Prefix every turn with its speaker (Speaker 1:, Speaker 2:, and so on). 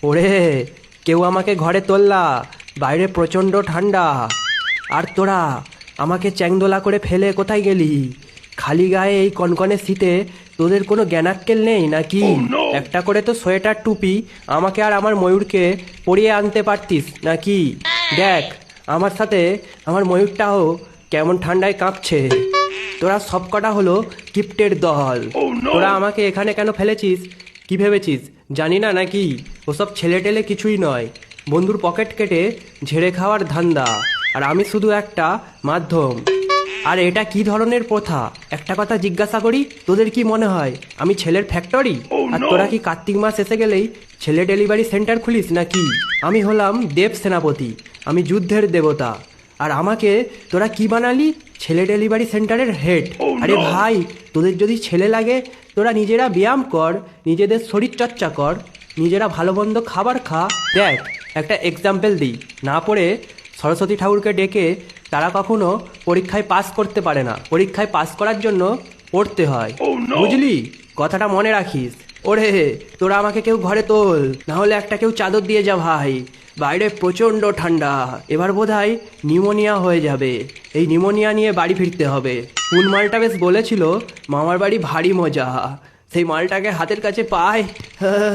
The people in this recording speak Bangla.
Speaker 1: ওরে, কেউ আমাকে ঘরে তোললা, বাইরে প্রচণ্ড ঠান্ডা। আর তোরা আমাকে চ্যাংদোলা করে ফেলে কোথায় গেলি? খালি গায়ে এই কনকনে শীতে তোদের কোনো জ্ঞানাক্কেল নেই নাকি? একটা করে তো সোয়েটার টুপি আমাকে আর আমার ময়ূরকে পরিয়ে আনতে পারতিস নাকি? দেখ, আমার সাথে আমার ময়ূরটাও কেমন ঠান্ডায় কাঁপছে। তোরা সবকটা হলো কিপ্টের দল। তোরা আমাকে এখানে কেন ফেলেছিস কি ভেবেছিস জানি না নাকি? ওসব ছেলে টেলে কিছুই নয়, বন্ধুর পকেট কেটে ঝেড়ে খাওয়ার ধান্দা। আর আমি শুধু একটা মাধ্যম। আর এটা কি ধরনের প্রথা? একটা কথা জিজ্ঞাসা করি, তোদের কি মনে হয় আমি ছেলের ফ্যাক্টরি? আর তোরা কি কার্তিক মাস এসে গেলেই ছেলে ডেলিভারি সেন্টার খুলিস নাকি? আমি হলাম দেব সেনাপতি, আমি যুদ্ধের দেবতা। আর আমাকে তোরা কি বানালি? ছেলে ডেলিভারি সেন্টারের হেড। আরে ভাই, তোদের যদি ছেলে লাগে তোরা নিজেরা ব্যায়াম কর, নিজেদের শরীর চর্চা কর, নিজেরা ভালো মন্দ খাবার খা। দেখ, একটা এক্সাম্পল দিই, না পড়ে সরস্বতী ঠাকুরকে ডেকে তারা কখনো পরীক্ষায় পাস করতে পারে না। পরীক্ষায় পাস করার জন্য পড়তে হয়, বুঝলি? কথাটা মনে রাখিস। ওরে, তোরা আমাকে কেউ ঘরে তোল, না হলে একটা কেউ চাদর দিয়ে যা ভাই, বাইরে প্রচণ্ড ঠান্ডা। এবার বোধহয় নিউমোনিয়া হয়ে যাবে। এই নিউমোনিয়া নিয়ে বাড়ি ফিরতে হবে। কোন মালটা বেশ বলেছিল মামার বাড়ি ভারী মজা, সেই মালটাকে হাতের কাছে পায়। হ্যাঁ,